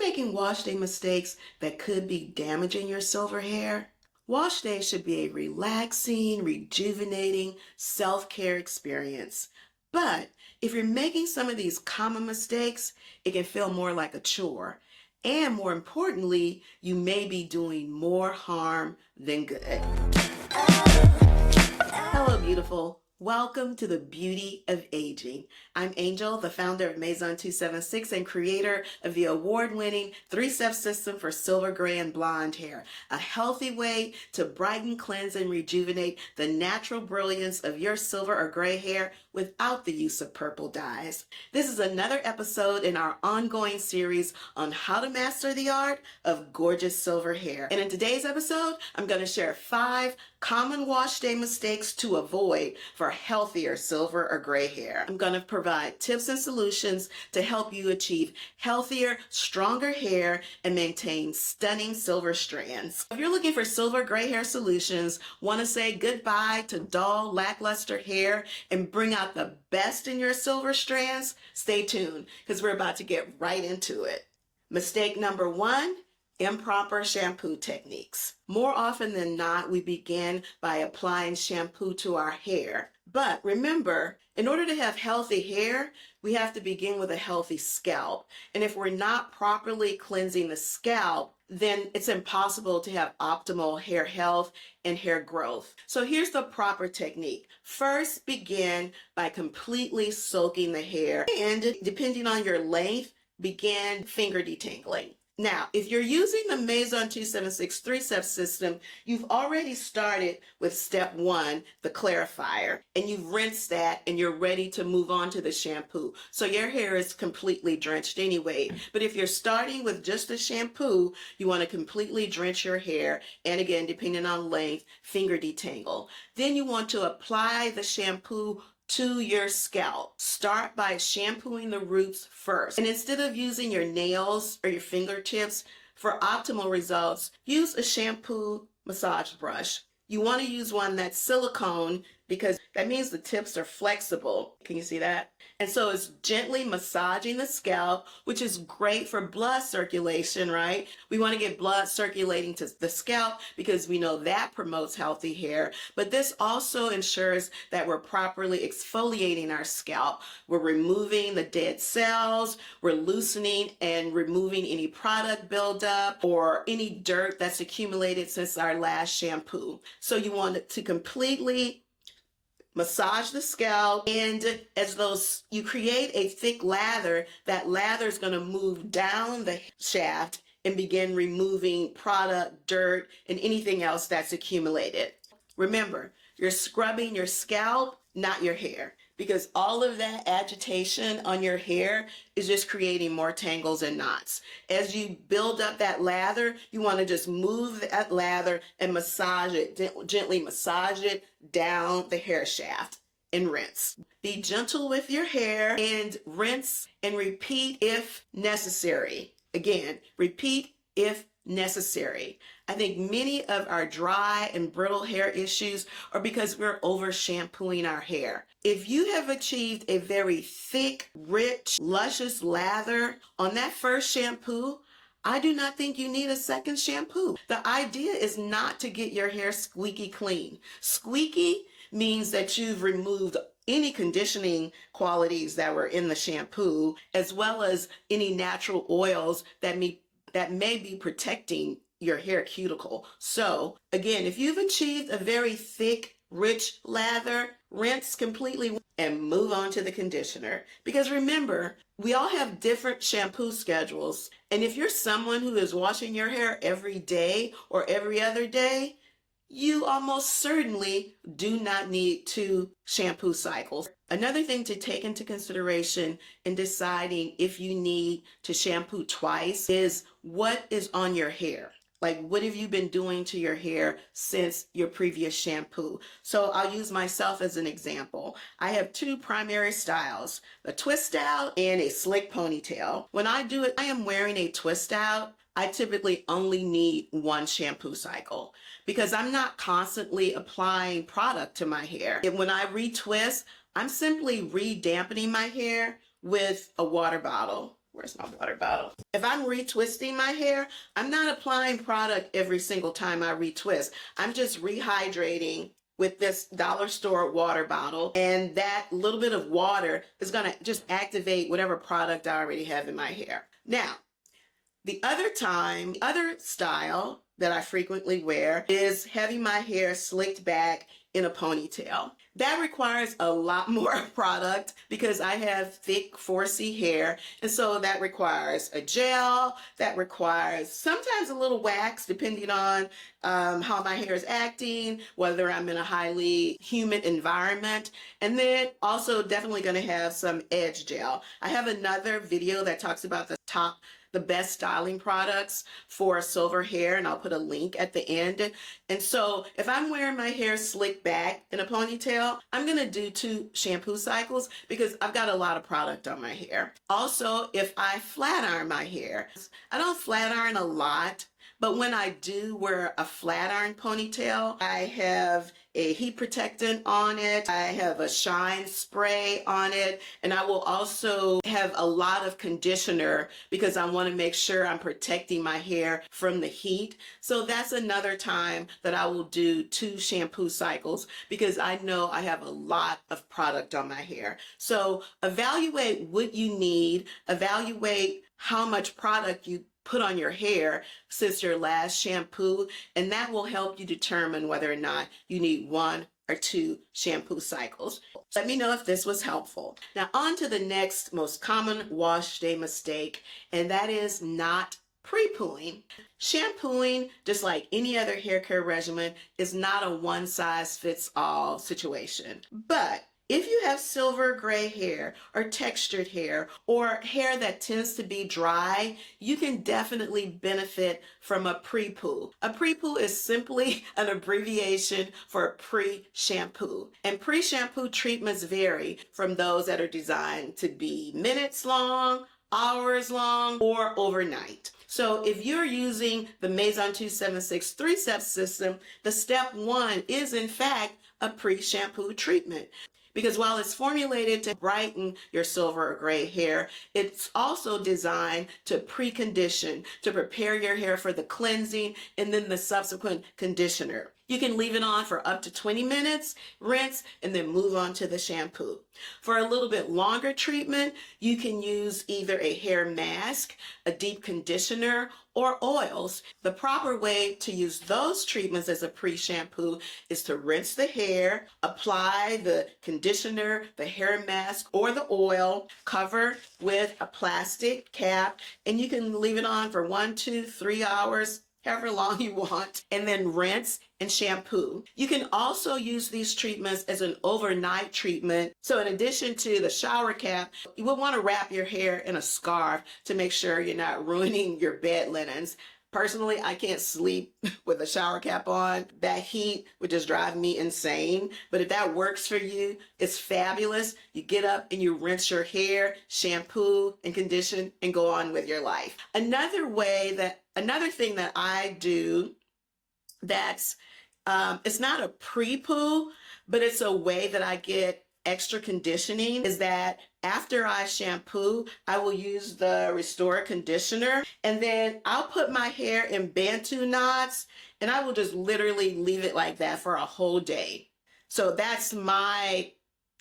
making wash day mistakes that could be damaging your silver hair? Wash day should be a relaxing, rejuvenating self-care experience. But if you're making some of these common mistakes, it can feel more like a chore. And more importantly, you may be doing more harm than good. Hello, beautiful. Welcome to the beauty of aging. I'm Angel, the founder of Maison 276 and creator of the award-winning 3-step system for silver, gray, and blonde hair. A healthy way to brighten, cleanse, and rejuvenate the natural brilliance of your silver or gray hair without the use of purple dyes. This is another episode in our ongoing series on how to master the art of gorgeous silver hair. And in today's episode, I'm going to share 5 common wash day mistakes to avoid for healthier silver or gray hair. I'm going to provide tips and solutions to help you achieve healthier, stronger hair and maintain stunning silver strands. If you're looking for silver gray hair solutions, want to say goodbye to dull, lackluster hair and bring out the best in your silver strands, stay tuned because we're about to get right into it. Mistake number 1. Improper shampoo techniques. More often than not, we begin by applying shampoo to our hair. But remember, in order to have healthy hair, we have to begin with a healthy scalp. And if we're not properly cleansing the scalp, then it's impossible to have optimal hair health and hair growth. So here's the proper technique. First, begin by completely soaking the hair. And depending on your length, begin finger detangling. Now, if you're using the Maison 276 3-step system, you've already started with step 1, the clarifier, and you've rinsed that and you're ready to move on to the shampoo. So your hair is completely drenched anyway. But if you're starting with just the shampoo, you want to completely drench your hair. And again, depending on length, finger detangle. Then you want to apply the shampoo to your scalp. Start by shampooing the roots first. And instead of using your nails or your fingertips for optimal results, use a shampoo massage brush. You want to use one that's silicone because that means the tips are flexible. Can you see that? And so it's gently massaging the scalp, which is great for blood circulation, right? We want to get blood circulating to the scalp because we know that promotes healthy hair. But this also ensures that we're properly exfoliating our scalp. We're removing the dead cells, we're loosening and removing any product buildup or any dirt that's accumulated since our last shampoo. So you want it to completely massage the scalp, and as those you create a thick lather, that lather is going to move down the shaft and begin removing product, dirt, and anything else that's accumulated. Remember, you're scrubbing your scalp, not your hair, because all of that agitation on your hair is just creating more tangles and knots. As you build up that lather, you want to just move that lather and massage it, gently massage it down the hair shaft and rinse. Be gentle with your hair and rinse and repeat if necessary. Again, repeat if necessary. I think many of our dry and brittle hair issues are because we're over shampooing our hair. If you have achieved a very thick, rich, luscious lather on that first shampoo, I do not think you need a second shampoo. The idea is not to get your hair squeaky clean. Squeaky means that you've removed any conditioning qualities that were in the shampoo, as well as any natural oils that may be protecting your hair cuticle. So again, if you've achieved a very thick, rich lather, rinse completely and move on to the conditioner. Because remember, we all have different shampoo schedules. And if you're someone who is washing your hair every day or every other day, you almost certainly do not need 2 shampoo cycles. Another thing to take into consideration in deciding if you need to shampoo twice is what is on your hair. Like, what have you been doing to your hair since your previous shampoo? So I'll use myself as an example. I have 2 primary styles, a twist out and a slick ponytail. When I do it, I am wearing a twist out. I typically only need 1 shampoo cycle because I'm not constantly applying product to my hair. And when I retwist, I'm simply re-dampening my hair with a water bottle. Where's my water bottle? If I'm retwisting my hair, I'm not applying product every single time I retwist. I'm just rehydrating with this dollar store water bottle, and that little bit of water is going to just activate whatever product I already have in my hair. Now, the other style that I frequently wear is having my hair slicked back in a ponytail. That requires a lot more product because I have thick 4C hair, and so that requires a gel, that requires sometimes a little wax depending on how my hair is acting, whether I'm in a highly humid environment, and then also definitely going to have some edge gel. I have another video that talks about the best styling products for silver hair, and I'll put a link at the end. And so if I'm wearing my hair slicked back in a ponytail, I'm gonna do 2 shampoo cycles because I've got a lot of product on my hair. Also, if I flat iron my hair, I don't flat iron a lot, but when I do wear a flat iron ponytail, I have a heat protectant on it, I have a shine spray on it, and I will also have a lot of conditioner because I want to make sure I'm protecting my hair from the heat. So that's another time that I will do 2 shampoo cycles because I know I have a lot of product on my hair. So evaluate what you need, evaluate how much product you put on your hair since your last shampoo, and that will help you determine whether or not you need 1 or 2 shampoo cycles. Let me know if this was helpful. Now on to the next most common wash day mistake, and that is not pre-pooing. Shampooing, just like any other hair care regimen, is not a one-size-fits-all situation. But if you have silver gray hair or textured hair or hair that tends to be dry, you can definitely benefit from a pre-poo. A pre-poo is simply an abbreviation for pre-shampoo. And pre-shampoo treatments vary from those that are designed to be minutes long, hours long, or overnight. So if you're using the Maison 276 3-step system, the step 1 is in fact a pre-shampoo treatment. Because while it's formulated to brighten your silver or gray hair, it's also designed to precondition, to prepare your hair for the cleansing and then the subsequent conditioner. You can leave it on for up to 20 minutes, rinse, and then move on to the shampoo. For a little bit longer treatment, you can use either a hair mask, a deep conditioner, or oils. The proper way to use those treatments as a pre-shampoo is to rinse the hair, apply the conditioner, the hair mask, or the oil, cover with a plastic cap, and you can leave it on for 1, 2, 3 hours, however long you want, and then rinse and shampoo. You can also use these treatments as an overnight treatment. So in addition to the shower cap, you will want to wrap your hair in a scarf to make sure you're not ruining your bed linens. Personally, I can't sleep with a shower cap on. That heat would just drive me insane. But if that works for you, it's fabulous. You get up and you rinse your hair, shampoo and condition, and go on with your life. Another thing that I do that's it's not a pre-poo, but it's a way that I get extra conditioning is that after I shampoo, I will use the Restore conditioner, and then I'll put my hair in Bantu knots, and I will just literally leave it like that for a whole day. So that's my,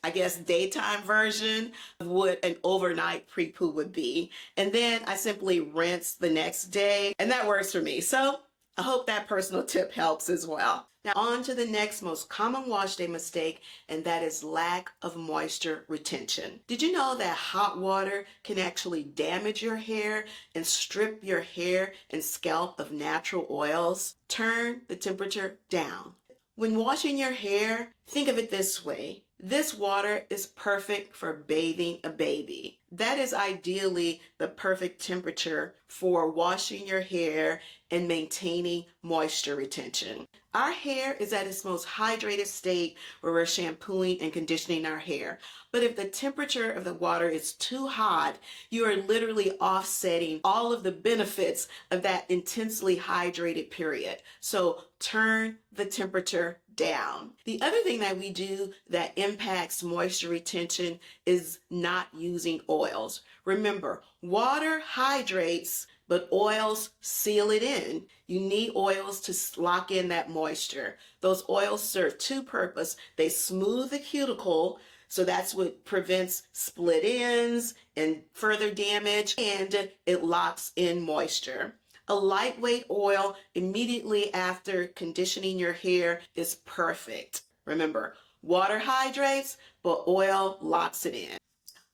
I guess, daytime version of what an overnight pre-poo would be. And then I simply rinse the next day, and that works for me. So I hope that personal tip helps as well. Now on to the next most common wash day mistake, and that is lack of moisture retention. Did you know that hot water can actually damage your hair and strip your hair and scalp of natural oils? Turn the temperature down. When washing your hair, think of it this way. This water is perfect for bathing a baby. That is ideally the perfect temperature for washing your hair and maintaining moisture retention. Our hair is at its most hydrated state where we're shampooing and conditioning our hair. But if the temperature of the water is too hot, you are literally offsetting all of the benefits of that intensely hydrated period. So turn the temperature down. The other thing that we do that impacts moisture retention is not using oils. Remember, water hydrates, but oils seal it in. You need oils to lock in that moisture. Those oils serve two purposes. They smooth the cuticle, so that's what prevents split ends and further damage, and it locks in moisture. A lightweight oil immediately after conditioning your hair is perfect. Remember, water hydrates, but oil locks it in.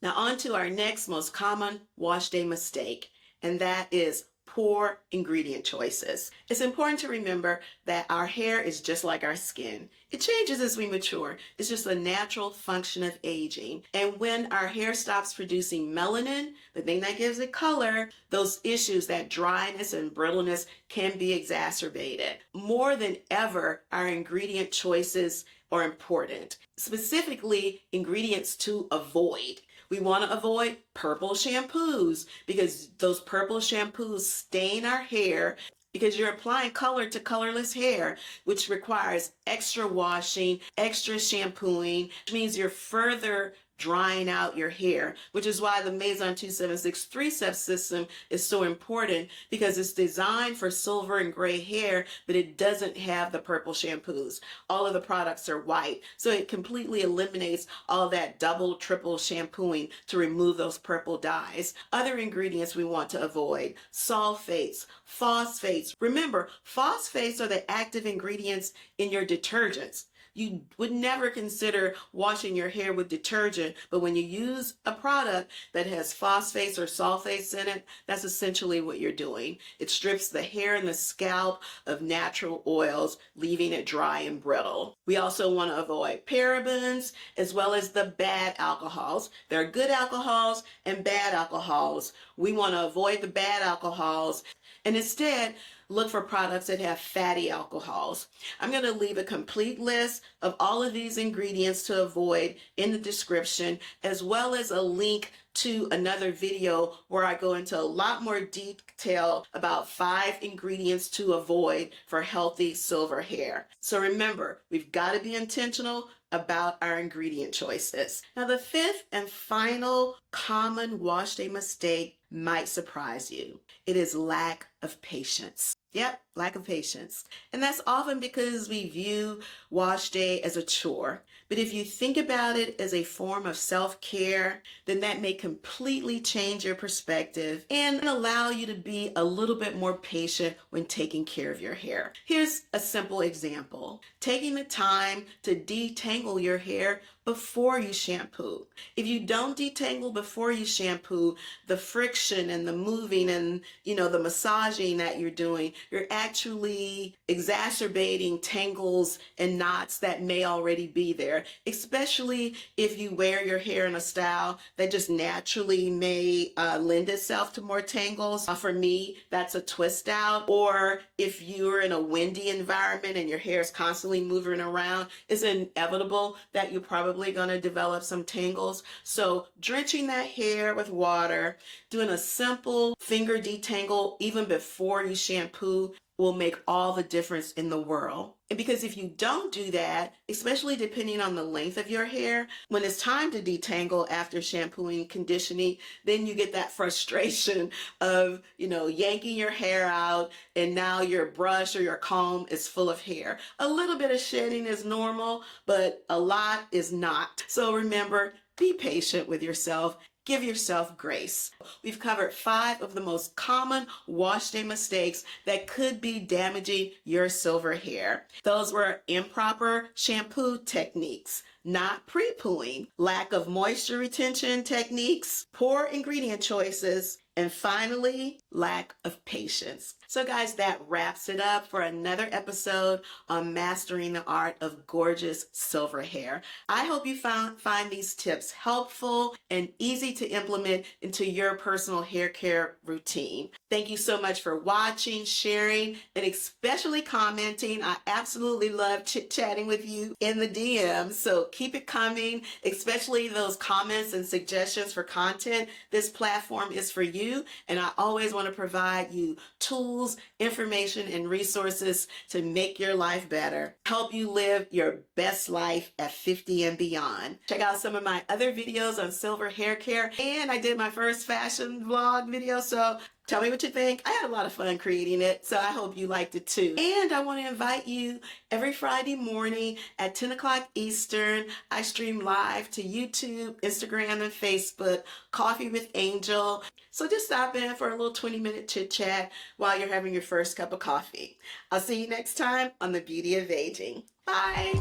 Now on to our next most common wash day mistake, and that is poor ingredient choices. It's important to remember that our hair is just like our skin. It changes as we mature. It's just a natural function of aging. And when our hair stops producing melanin, the thing that gives it color, those issues, that dryness and brittleness, can be exacerbated. More than ever, our ingredient choices are important. Specifically, ingredients to avoid. We want to avoid purple shampoos because those purple shampoos stain our hair because you're applying color to colorless hair, which requires extra washing, extra shampooing, which means you're further drying out your hair, which is why the Maison 276 three-step system is so important, because it's designed for silver and gray hair, but it doesn't have the purple shampoos. All of the products are white, so it completely eliminates all that double, triple shampooing to remove those purple dyes. Other ingredients we want to avoid: sulfates, phosphates. Remember, phosphates are the active ingredients in your detergents. You would never consider washing your hair with detergent, but when you use a product that has phosphates or sulfates in it, that's essentially what you're doing. It strips the hair and the scalp of natural oils, leaving it dry and brittle. We also want to avoid parabens as well as the bad alcohols. There are good alcohols and bad alcohols. We want to avoid the bad alcohols and instead look for products that have fatty alcohols. I'm going to leave a complete list of all of these ingredients to avoid in the description, as well as a link to another video where I go into a lot more detail about 5 ingredients to avoid for healthy silver hair. So remember, we've got to be intentional about our ingredient choices. Now, the 5th and final common wash day mistake might surprise you. It is lack of patience. Yep, lack of patience. And that's often because we view wash day as a chore. But if you think about it as a form of self-care, then that may completely change your perspective and allow you to be a little bit more patient when taking care of your hair. Here's a simple example. Taking the time to detangle your hair before you shampoo. If you don't detangle before you shampoo, the friction and the moving and, the massaging that you're doing, you're actually exacerbating tangles and knots that may already be there, especially if you wear your hair in a style that just naturally may lend itself to more tangles. For me, that's a twist out. Or if you're in a windy environment and your hair is constantly moving around, it's inevitable that you're probably going to develop some tangles. So drenching that hair with water, doing a simple finger detangle even before you shampoo will make all the difference in the world. And because if you don't do that, especially depending on the length of your hair, when it's time to detangle after shampooing, conditioning, then you get that frustration of, yanking your hair out and now your brush or your comb is full of hair. A little bit of shedding is normal, but a lot is not. So remember, be patient with yourself. Give yourself grace. We've covered 5 of the most common wash day mistakes that could be damaging your silver hair. Those were improper shampoo techniques, not pre-pooing, lack of moisture retention techniques, poor ingredient choices, and finally, lack of patience. So guys, that wraps it up for another episode on mastering the art of gorgeous silver hair. I hope you find these tips helpful and easy to implement into your personal hair care routine. Thank you so much for watching, sharing, and especially commenting. I absolutely love chit-chatting with you in the DMs, so keep it coming, especially those comments and suggestions for content. This platform is for you. do, and I always want to provide you tools, information, and resources to make your life better, help you live your best life at 50 and beyond. Check out some of my other videos on silver hair care, and I did my first fashion vlog video, so tell me what you think. I had a lot of fun creating it, so I hope you liked it too. And I want to invite you every Friday morning at 10 o'clock Eastern. I stream live to YouTube, Instagram, and Facebook, Coffee with Angel. So just stop in for a little 20-minute chit chat while you're having your first cup of coffee. I'll see you next time on The Beauty of Aging. Bye.